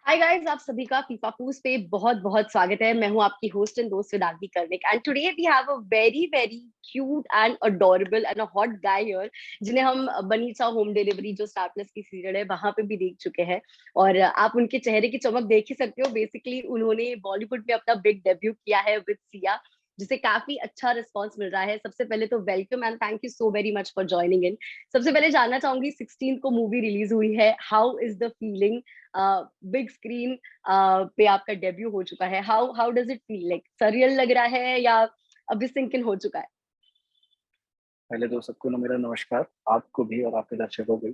Hi guys, आप सभी का फीफा पूस पे बहुत बहुत स्वागत है। मैं हूं आपकी होस्ट एंड दोस्त Vedanti Karnik and today we have a very very cute and adorable and a hot guy here, जिन्हें हम बनीचा होम डिलीवरी जो स्टार प्लस की सीरियल है वहां पे भी देख चुके हैं। और आप उनके चेहरे की चमक देख ही सकते हो। बेसिकली उन्होंने बॉलीवुड में अपना बिग डेब्यू किया है विद सिया, जिसे काफी अच्छा रिस्पॉन्स मिल रहा है। सबसे पहले तो welcome and thank you so very much for joining in. सबसे पहले जानना चाहूंगी 16 को मूवी रिलीज हुई है, how is the feeling? Big screen पे आपका डेब्यू हो चुका है। How how does it feel? Like surreal लग रहा है या अभी सिंक इन हो चुका है? पहले तो सबको ना मेरा नमस्कार, आपको भी और आपके दर्शकों को भी।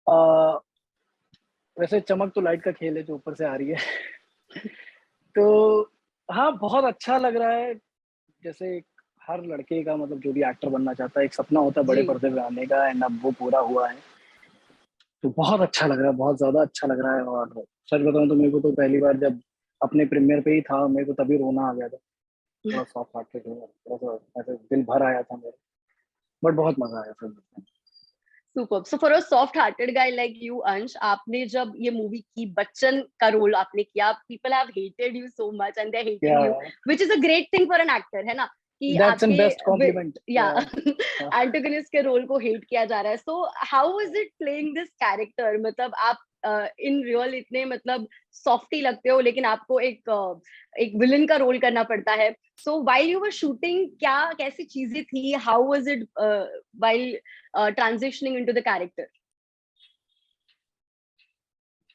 अ, वैसे चमक तो लाइट का खेल है जो ऊपर से आ रही है। तो हाँ, बहुत अच्छा लग रहा है। जैसे हर लड़के का मतलब जो भी एक्टर बनना चाहता है, एक सपना होता है जी। बड़े पर्दे पे आने का, एंड अब वो पूरा हुआ है। तो बहुत अच्छा लग रहा है, बहुत ज़्यादा अच्छा लग रहा है। और सच बताऊँ तो मेरे को तो पहली बार जब अपने प्रीमियर पे ही था, मेरे को तभी रोना आ गया था। थोड़ा सॉफ्ट हार्टेड हूँ, थोड़ा-सा ऐसे दिल भर आया था मेरा, बट बहुत मज़ा आया फिल्म देखने में। Super. So for a soft hearted guy like you अंश, आपने जब ये मूवी की बच्चन का रोल आपने किया, people have hated you so much and they are क्या hating you, which is a great thing for an actor, है ना? कि दैट्स एन आपके बेस्ट कॉम्प्लीमेंट या या एंटागनिस्ट के रोल को हेट किया जा रहा है। So how is it playing this character? मतलब आप इन रियल इतने मतलब सॉफ्टी लगते हो, लेकिन आपको एक विलन का रोल करना पड़ता है। So while you were shooting, क्या कैसी चीजें थी? How was it while transitioning into the character?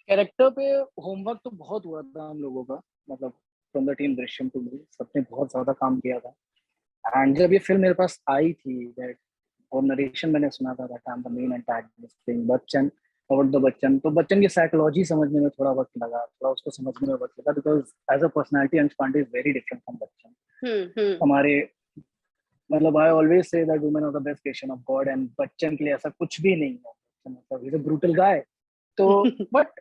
Character पे होमवर्क तो बहुत हुआ था हम लोगों का, मतलब from the team Drishyam two me सबने बहुत ज्यादा काम किया था। एंड जब ये फिल्म मेरे पास आई थी दैट, और नरेशन मैंने सुना था that I am the main antagonist thing Bachchan, और द बच्चन, तो बच्चन की साइकोलॉजी समझने में थोड़ा वक्त लगा, थोड़ा उसको समझने में वक्त लगा, because as a personality Ansh Pandey is very different from Bachchan. Hmm. हमारे मतलब I always say that women are the best creation of God, and Bachchan के लिए ऐसा कुछ भी नहीं है। बच्चन मतलब इज अ ब्रूटल गाय। तो बट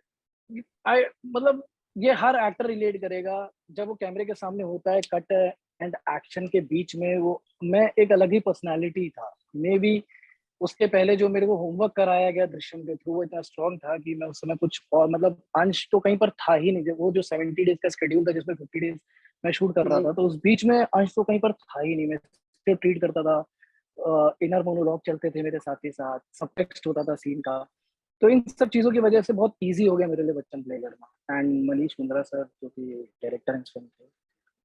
आई मतलब ये हर एक्टर रिलेट करेगा, जब वो कैमरे के सामने होता है, कट एंड एक्शन के बीच में वो मैं एक अलग ही पर्सनालिटी था। मे बी उसके पहले जो मेरे को होमवर्क कराया गया दृश्यम के थ्रू वो इतना स्ट्रांग था कि मैं उस समय कुछ और मतलब अंश तो कहीं पर था ही नहीं। वो जो 70 डेज का शेड्यूल था जिसमें 50 डेज मैं शूट कर रहा जी। था, तो उस बीच में अंश तो कहीं पर था ही नहीं। मैं स्क्रिप्ट रीड करता था, इनर मोनोलॉग चलते थे मेरे साथ ही साथ, सब टेक्स्ट होता था सीन का। तो इन सब चीजों की वजह से बहुत इजी हो गया मेरे लिए बच्चन प्ले करना। एंड मनीष कुंद्रा सर जो कि डायरेक्टर हैं इस फिल्म के,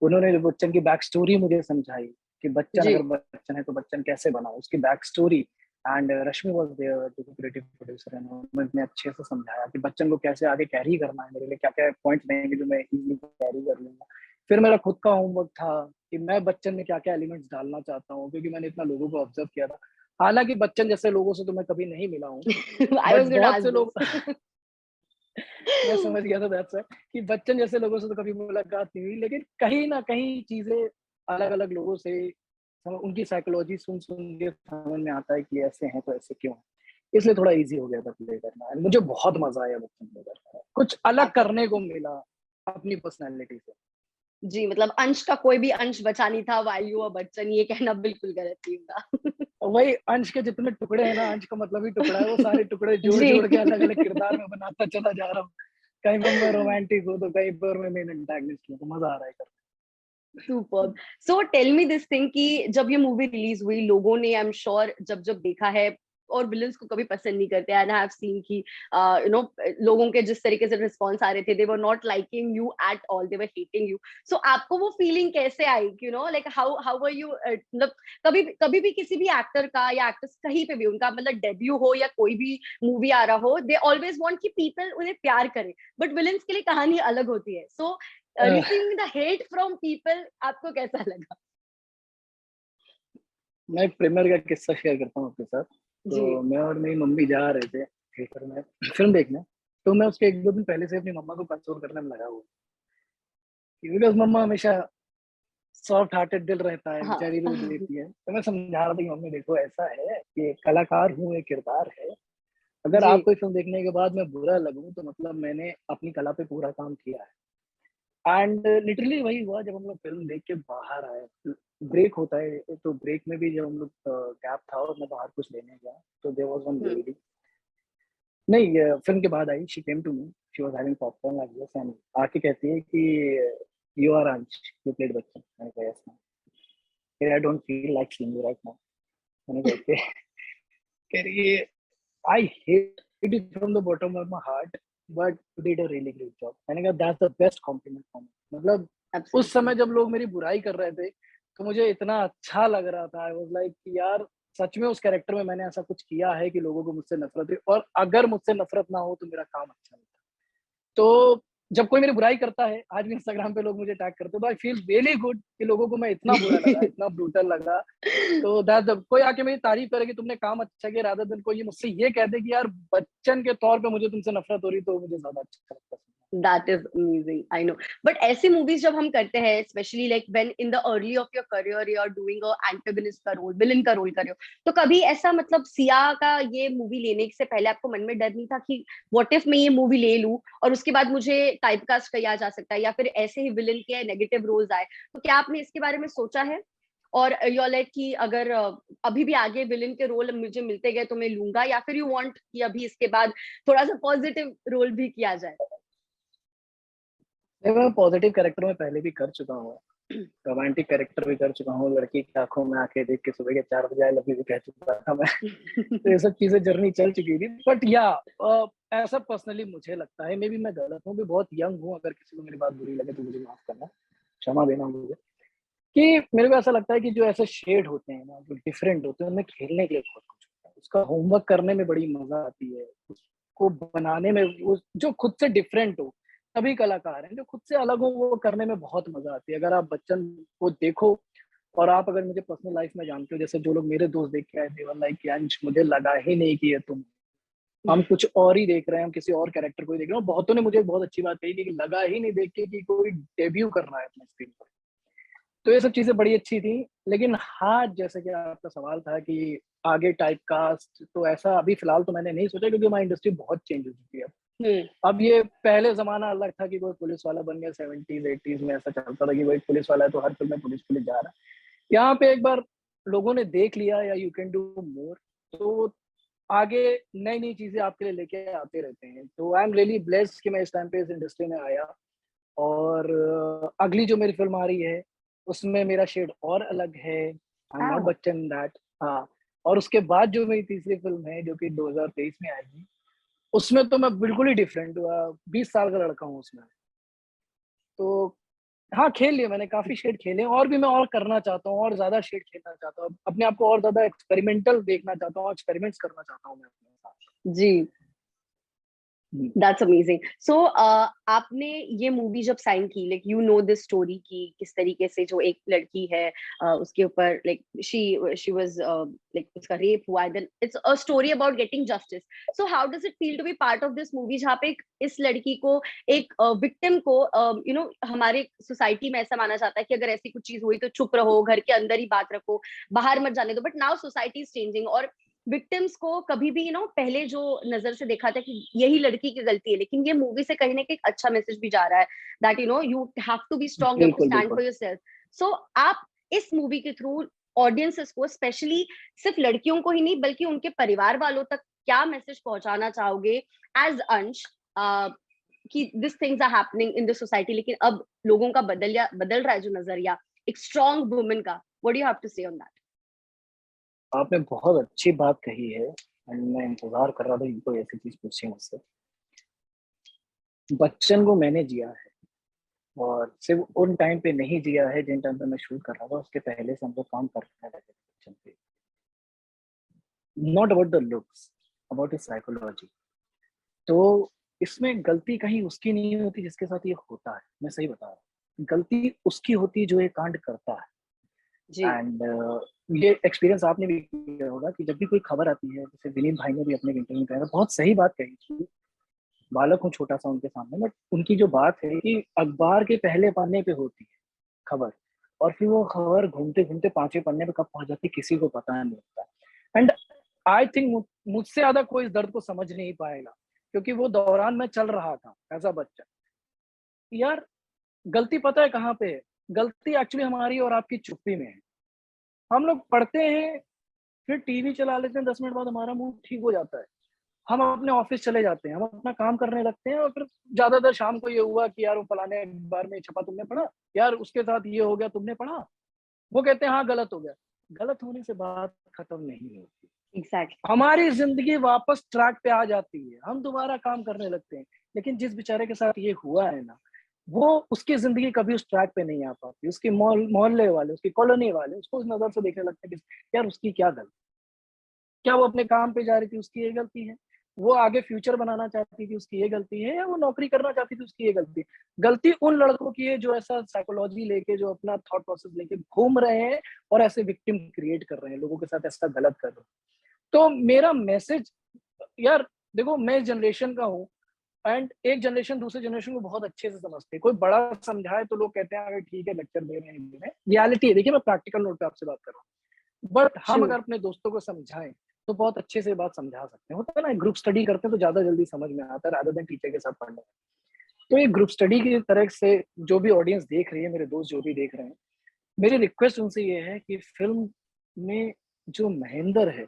उन्होंने जो बच्चन की बैक स्टोरी मुझे समझाई कि बच्चन जी। अगर बच्चन है तो बच्चन कैसे बना, उसकी back story. And Rashmi was there जो कि क्रिएटिव प्रोड्यूसर है, उन्होंने इतने अच्छे से समझाया कि बच्चन को कैसे आगे कैरी करना है, मेरे लिए क्या क्या पॉइंट्स रहेंगे जो मैं इजीली कैरी कर लूंगा। फिर मेरा खुद का होमवर्क था कि मैं बच्चन में क्या क्या एलिमेंट्स डालना चाहता हूँ, क्योंकि मैंने इतना लोगों को ऑब्जर्व किया था। हालांकि बच्चन जैसे लोगों से तो मैं कभी नहीं मिला हूँ, आई बट वाज गोइंग टू बहुत आस्क से लोग दिस। मैं समझ गया था दैट्स व्हाई कि बच्चन जैसे लोगों से तो कभी मुलाकात नहीं हुई, लेकिन कहीं ना कहीं चीजें अलग अलग लोगों से उनकी साइकोलॉजी सुन सुन के समझ में आता है कि ऐसे हैं तो ऐसे क्यों हैं। इसलिए थोड़ा इजी हो गया था प्ले करना, and मुझे बहुत मजा आया बच्चन प्ले करना, कुछ अलग काफी करने को अच्छा। मिला अपनी पर्सनैलिटी से। जी, मतलब अंश का कोई भी अंश बचा नहीं था व्हाइल यू वर बच्चन, ये कहना बिल्कुल गलत नहीं होगा। और वही अंश के जितने टुकड़े हैं ना, अंश का मतलब ही टुकड़ा है, वो सारे टुकड़े जोड़ जी। जोड़ के अलग अलग किरदार में बनाता चला जा रहा हूँ। कहीं पर मैं रोमांटिक हूँ तो कहीं पर मैं मेन एंटागनिस्ट हूँ, तो मजा आ रहा है करने superb. So tell me this thing कि जब ये मूवी रिलीज हुई, लोगों ने आई एम श्योर जब जब देखा है, और विलन्स को कभी पसंद नहीं करते, एंड आई हैव सीन कि यू नो लोगों के जिस तरीके से रिस्पॉन्स आ रहे थे, they were not liking you at all, they were hating you. So आपको वो फीलिंग कैसे आई? You know like how how were you? मतलब कभी भी किसी भी एक्टर का या एक्ट्रेस कहीं पे भी उनका मतलब डेब्यू हो या कोई भी मूवी आ रहा हो, दे ऑलवेज वांट कि पीपल उन्हें प्यार करें, बट विलन्स के लिए कहानी अलग होती है। सो का। Receiving the hate from people आपको कैसा लगा? मैं एक प्रीमियर का किस्सा शेयर करता हूँ आपके साथ। जी। तो मैं और मेरी मम्मी जा रहे थे थिएटर में फिल्म देखने। तो मैं उसके एक दो दिन पहले से अपनी मम्मा को कंसोल करने में लगा हुआ, बिकॉज मम्मा हमेशा सॉफ्ट हार्टेड दिल रहता है, हाँ। बेचारी रो देती है। तो मैं समझा रहा था कि मम्मी देखो ऐसा है कि कलाकार हूँ, एक किरदार है। अगर जी। आपको फिल्म देखने के बाद मैं बुरा लगूं तो मतलब मैंने अपनी कला पे पूरा काम किया है। एंड लिटरली वही हुआ जब हम लोग फिल्म देख के बाहर आए। ब्रेक होता है तो ब्रेक में भी जब हम लोग गैप था और मैं बाहर कुछ लेने गया, तो there was one hmm. Lady, नहीं, फिल्म के बाद आई, she came to me, she was having popcorn like this and आके कहती है कि you are Ansh, you played Bachchan. मैंने कहा yes ma'am, I don't feel like seeing you right now. मैंने कहा ओके। कह रही है I hate it from the bottom of my heart but you did a really great job. मैंने कहा that's the best compliment for me. मतलब उस absolutely. समय जब लोग मेरी बुराई कर रहे थे तो मुझे इतना अच्छा लग रहा था, आई वाज लाइक यार सच में उस कैरेक्टर में मैंने ऐसा कुछ किया है कि लोगों को मुझसे नफरत है, और अगर मुझसे नफरत ना हो तो मेरा काम अच्छा नहीं था। तो जब कोई मेरी बुराई करता है, आज भी इंस्टाग्राम पे लोग मुझे टैग करते हैं, तो आई फील रियली गुड कि लोगों को मैं इतना बुरा लगा, इतना ब्रूटल लगा। तो दैट्स द, कोई आके मेरी तारीफ करे कि तुमने काम अच्छा किया, रादर देन कोई मुझसे ये कह दे कि यार बच्चन के तौर पे मुझे तुमसे नफरत हो रही, तो मुझे ज्यादा अच्छा लगता है। That is amazing. I know. But ऐसी movies जब हम करते हैं, especially like when in the early of your career you are doing a antagonist का role, villain का role कर रहे हो, तो कभी ऐसा मतलब सिया का ये मूवी लेने से पहले आपको मन में डर नहीं था कि what if मैं ये मूवी ले लूं और उसके बाद मुझे टाइपकास्ट किया जा सकता है, या फिर ऐसे ही विलन के नेगेटिव रोल्स आए, तो क्या आपने इसके बारे में सोचा है? और यू लाइक कि अगर अभी भी आगे विलन के रोल मुझे मिलते गए तो मैं लूंगा, या फिर यू वांट कि अभी इसके बाद थोड़ा सा पॉजिटिव रोल भी किया जाए? मैं पॉजिटिव कैरेक्टर में पहले भी कर चुका हूँ, रोमांटिक कैरेक्टर भी कर चुका हूँ, लड़की की आंखों में आंखें देख के सुबह के 4 बजे आई लव यू भी कह चुका था मैं। तो ये सब चीजें जर्नी चल चुकी थी, बट या ऐसा पर्सनली मुझे लगता है, मे बी मैं गलत हूँ, भी बहुत यंग हूँ, अगर किसी को मेरी बात बुरी लगे तो मुझे माफ करना, क्षमा देना मुझे, कि मेरे को ऐसा लगता है कि जो ऐसे शेड होते हैं ना, जो डिफरेंट होते हैं, उनमें खेलने के लिए बहुत कुछ होता है, उसका होमवर्क करने में बड़ी मजा आती है, उसको बनाने में, वो जो खुद से डिफरेंट हो, तभी कलाकार हैं, जो खुद से अलग हो वो करने में बहुत मजा आती है। अगर आप बच्चन को देखो, और आप अगर मुझे पर्सनल लाइफ में जानते हो, जैसे जो लोग मेरे दोस्त देख के आए थे, लाइक अंश मुझे लगा ही नहीं कि ये तुम, हम कुछ और ही देख रहे हैं, हम किसी और कैरेक्टर को ही देख रहे हैं। बहुतों ने मुझे बहुत अच्छी बात कही थी कि लगा ही नहीं देख के कि कोई डेब्यू कर रहा है अपने स्क्रीन पर। तो ये सब चीजें बड़ी अच्छी थी। लेकिन हाँ, जैसे कि आपका सवाल था कि आगे टाइप कास्ट, तो ऐसा अभी फिलहाल तो मैंने नहीं सोचा, क्योंकि हमारी इंडस्ट्री बहुत चेंज हो चुकी है। अब ये पहले जमाना अलग था कि कोई पुलिस वाला बन गया, 70s 80s में ऐसा चलता था कि भाई पुलिस वाला है तो हर फिल्म में पुलिस पुलिस जा रहा है। यहाँ पे एक बार लोगों ने देख लिया या यू कैन डू मोर, तो आगे नई नई चीजें आपके लिए लेके आते रहते हैं। तो आई एम रियली ब्लेस्ड कि मैं इस टाइम पे इस इंडस्ट्री में आया, और अगली जो मेरी फिल्म आ रही है उसमें मेरा शेड और अलग है, I am not Ah, Bachchan that. हाँ, और उसके बाद जो मेरी तीसरी फिल्म है जो कि 2023 में आएगी, उसमें तो मैं बिल्कुल ही डिफरेंट हुआ, 20 साल का लड़का हूँ उसमें। तो हाँ, खेल लिए मैंने, काफी शेड खेले, और भी मैं और करना चाहता हूँ, और ज्यादा शेड खेलना चाहता हूँ, अपने आप को और ज्यादा एक्सपेरिमेंटल देखना चाहता हूँ, एक्सपेरिमेंट्स करना चाहता हूँ मैं अपने साथ। जी। हम्म। That's amazing. सो आपने ये मूवी जब साइन की, like you know this story की किस तरीके से जो एक लड़की है उसके ऊपर लाइक शी वाज लाइक उसका रेप हुआ है, then it's a story about getting justice. So how does it feel to be part of this movie, जहाँ पे इस लड़की को, एक विक्टिम को, यू नो हमारे सोसाइटी में ऐसा माना जाता है कि अगर ऐसी कुछ चीज हुई तो चुप रहो, घर के अंदर ही बात रखो, बाहर मत जाने दो, but now society is changing, और विक्टिम्स को कभी भी पहले जो नजर से देखा था कि यही लड़की की गलती है, लेकिन ये मूवी से कहीं ना कहीं अच्छा मैसेज भी जा रहा है that you have to be strong, you have to बिल्कुल स्टैंड बिल्कुल। For yourself. सो आप इस मूवी के थ्रू ऑडियंसेस को, स्पेशली सिर्फ लड़कियों को ही नहीं बल्कि उनके परिवार वालों तक, क्या मैसेज पहुंचाना चाहोगे एज अंश, कि this things are happening in the society, लेकिन अब लोगों का बदल रहा है जो नजरिया एक स्ट्रांग वुमेन का, what do you have to say on that? आपने बहुत अच्छी बात कही है, एंड मैं इंतजार कर रहा था कि कोई ऐसी चीज पूछे मुझसे। बच्चन को मैंने जिया है, और सिर्फ उन टाइम पे नहीं जिया है जिन टाइम पे मैं शूट कर रहा था, उसके पहले से हम लोग काम कर रहे थे बच्चन पे। Not about the looks, about the psychology. तो इसमें गलती कहीं उसकी नहीं होती जिसके साथ ये होता है, मैं सही बता रहा हूँ, गलती उसकी होती है जो ये कांड करता है। जी। एंड ये एक्सपीरियंस आपने भी किया होगा कि जब भी कोई खबर आती है, जैसे विनीत भाई ने भी अपने इंटरव्यू में कहा था, बहुत सही बात कही थी, बालक हूँ छोटा सा उनके सामने, बट उनकी जो बात है कि अखबार के पहले पन्ने पे होती है खबर, और फिर वो खबर घूमते घूमते 5वें पन्ने पे कब पहुंच जाती है किसी को पता नहीं होता। एंड आई थिंक मुझसे ज्यादा कोई इस दर्द को समझ नहीं पाएगा, क्योंकि वो दौरान में चल रहा था एज अ बच्चा। यार, गलती पता है कहाँ पे है? गलती एक्चुअली हमारी और आपकी चुप्पी में है। हम लोग पढ़ते हैं, फिर टीवी चला लेते हैं, 10 मिनट बाद हमारा मूड ठीक हो जाता है, हम अपने ऑफिस चले जाते हैं, हम अपना काम करने लगते हैं, और फिर ज्यादातर शाम को ये हुआ कि यार वो फलाने अखबार में छपा, तुमने पढ़ा, यार उसके साथ ये हो गया, तुमने पढ़ा। वो कहते हैं हाँ गलत हो गया। गलत होने से बात खत्म नहीं होती। एग्जैक्टली। हमारी जिंदगी वापस ट्रैक पे आ जाती है, हम दोबारा काम करने लगते हैं। लेकिन जिस बेचारे के साथ ये हुआ है ना, वो उसकी जिंदगी कभी उस ट्रैक पे नहीं आ पाती। उसके मोहल्ले वाले, उसकी कॉलोनी वाले उसको उस नजर से देखने लगते हैं कि यार उसकी क्या गलती, क्या वो अपने काम पे जा रही थी, उसकी ये गलती है, वो आगे फ्यूचर बनाना चाहती थी, उसकी ये गलती है, या वो नौकरी करना चाहती थी, उसकी ये गलती है। गलती उन लड़कों की है जो ऐसा साइकोलॉजी लेके, जो अपना थॉट प्रोसेस लेके घूम रहे हैं और ऐसे विक्टिम क्रिएट कर रहे हैं, लोगों के साथ ऐसा गलत कर रहे हैं। तो मेरा मैसेज, यार देखो मैं इस जनरेशन का हूँ, एंड एक जनरेशन दूसरे जनरेशन को बहुत अच्छे से समझते हैं। कोई बड़ा समझाए तो लोग कहते हैं अगर ठीक है लेक्चर दे रहे हैं, दे रहे हैं। रियलिटी है, देखिए मैं प्रैक्टिकल नोट पे आपसे बात कर रहा हूँ, बट हम ट्रू। अगर अपने दोस्तों को समझाएं तो बहुत अच्छे से बात समझा सकते हैं। होता है ना, ग्रुप स्टडी करते हैं तो ज्यादा जल्दी समझ में आता है रादर देन टीचर के साथ पढ़ने। तो ये ग्रुप स्टडी की तरह से जो भी ऑडियंस देख रही है, मेरे दोस्त जो भी देख रहे हैं, मेरी रिक्वेस्ट उनसे ये है कि फिल्म में जो महेंद्र है,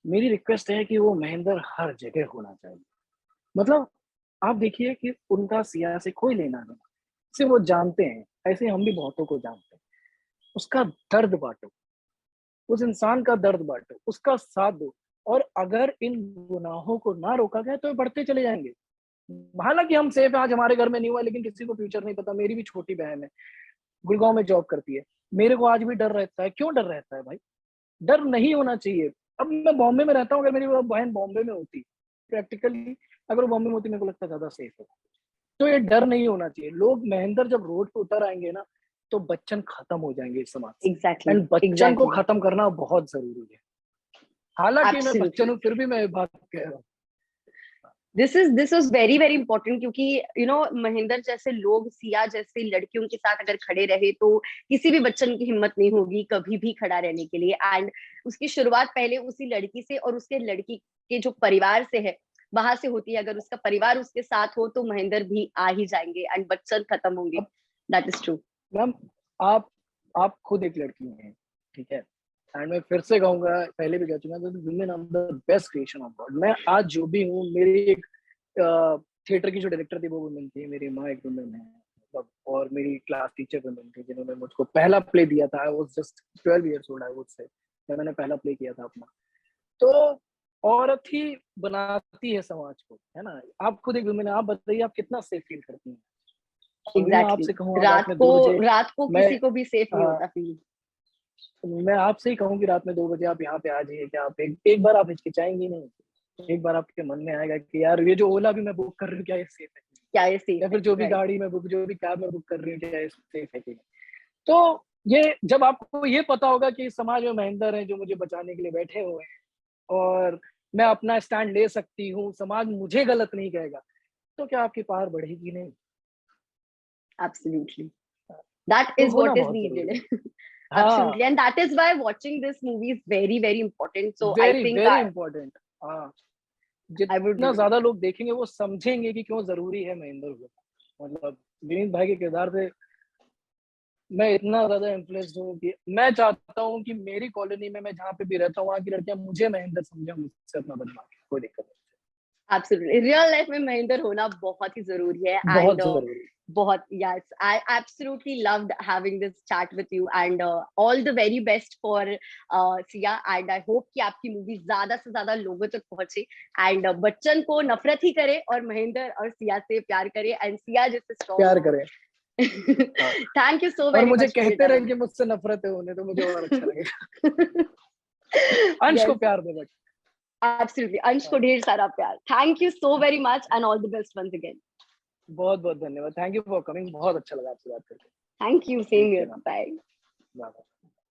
मेरी रिक्वेस्ट है कि वो महेंद्र हर जगह होना चाहिए। मतलब आप देखिए कि उनका सिया से कोई लेना नहीं, सिर्फ वो जानते हैं, ऐसे हम भी बहुतों को जानते हैं। उसका दर्द बांटो, उस इंसान का दर्द बांटो, उसका साथ दो। और अगर इन गुनाहों को ना रोका गया तो ये बढ़ते चले जाएंगे। हालांकि हम सेफ हैं, आज हमारे घर में नहीं हुआ, लेकिन किसी को फ्यूचर नहीं पता। मेरी भी छोटी बहन है, गुड़गांव में जॉब करती है। मेरे को आज भी डर रहता है। क्यों डर रहता है भाई? डर नहीं होना चाहिए। अब मैं बॉम्बे में रहता हूँ, अगर मेरी वो बहन बॉम्बे में होती, प्रैक्टिकली अगर वो बॉम्बे में होती, मेरे को लगता है ज्यादा सेफ है। तो ये डर नहीं होना चाहिए। लोग, महेंद्र जब रोड पे उतर आएंगे ना, तो बच्चन खत्म हो जाएंगे इस समाज से। एग्जैक्टली। एंड बच्चन को एग्जैक्टली। खत्म करना बहुत जरूरी है। हालांकि मैं बच्चन एब्सोल्युटली। हूँ, फिर भी मैं ये बात कह रहा हूँ। This is very very important, क्योंकि महेंद्र जैसे लोग, सिया जैसे लड़कियों के साथ अगर खड़े रहे तो किसी भी बच्चन की हिम्मत नहीं होगी कभी भी खड़ा रहने के लिए। एंड उसकी शुरुआत पहले उसी लड़की से और उसके लड़की के जो परिवार से है, वहां से होती है। अगर उसका परिवार उसके साथ हो तो महेंद्र भी आ ही जाएंगे एंड बच्चन खत्म होंगे। अब दैट इज ट्रू। मैम, आप आप खुद एक लड़की हैं, ठीक है? एंड मैं फिर से कहूंगा, पहले भी कह चुका हूं, women are the best creation of God. मैं आज जो भी हूँ, मेरी एक थिएटर की जो डायरेक्टर थी वो वुमेन थी, मेरी माँ एक वुमेन है, मतलब, और मेरी क्लास टीचर वुमेन थी जिन्होंने मुझको पहला प्ले दिया था। I was just 12 years old, I would say, जब मैंने पहला प्ले किया था अपना। तो औरत ही बनाती है समाज को, है ना? आप खुद एक वुमेन है, आप बताइए आप कितना सेफ फील करती हैं? अभी मैं एग्जैक्टली। आपसे कहूँ रात में 2 बजे, रात को मैं किसी को भी सेफ नहीं होता फील। मैं आपसे ही कहूँ कि रात में 2 बजे आप यहाँ पे आ जाइए, क्या आप एक बार आप हिचकिचाएंगी नहीं? एक बार आपके मन में आएगा कि यार ये जो ओला भी मैं बुक कर रही हूँ, क्या ये सेफ है? क्या ये सेफ या है? फिर जो भी राइट। गाड़ी में बुक, जो भी कैब में बुक कर रही हूँ, क्या ये सेफ है कि नहीं? तो ये जब आपको ये पता होगा कि इस समाज में महेंद्र हैं जो मुझे बचाने के लिए बैठे हुए हैं, और मैं अपना स्टैंड ले सकती हूँ, समाज मुझे गलत नहीं कहेगा, तो क्या आपकी पावर बढ़ेगी नहीं? एब्सोल्युटली। That तो is होना what is बहुत needed. जरूरी है। Absolutely. हाँ, And that is why watching this movie is very, very important. So I very think very important. हाँ, I would, जितना ज्यादा लोग देखेंगे वो समझेंगे कि क्यों जरूरी है महेंद्र को। मतलब विनीत भाई के किरदार से मैं इतना ज्यादा इन्फ्लुएंस्ड हूँ कि मैं चाहता हूँ कि मेरी कॉलोनी में, मैं जहाँ पे भी रहता हूँ, वहाँ की लड़कियां मुझे महेंद्र समझे, मुझसे अपना बदला के, कोई दिक्कत absolutely. Real life में महेंद्र होना बहुत ही जरूरी है। नहीं। And बहुत जरूरी। बहुत, yes, I absolutely loved having this chat with you, and all the very best for Sia, and I hope कि आपकी मूवी ज्यादा से ज्यादा लोगों तक पहुंचे, and बच्चन को नफरत ही करे और महेंद्र और सिया से प्यार करे, and सिया जैसे स्ट्रॉन्ग प्यार हो। करें। हाँ, Thank you so और very मुझे much for your कहते रहे time. कि मुझसे नफरत है होने, तो मुझे और अच्छा लगेगा। अंश को Yes, प्यार दे बट। absolutely. अंश को हाँ, ढेर सारा प्यार। Thank you so very much and all the best once again. बहुत बहुत धन्यवाद। Thank you for coming. बहुत अच्छा लगा आपसे बात करके। Thank you. Same take here. Care. Bye. Bye.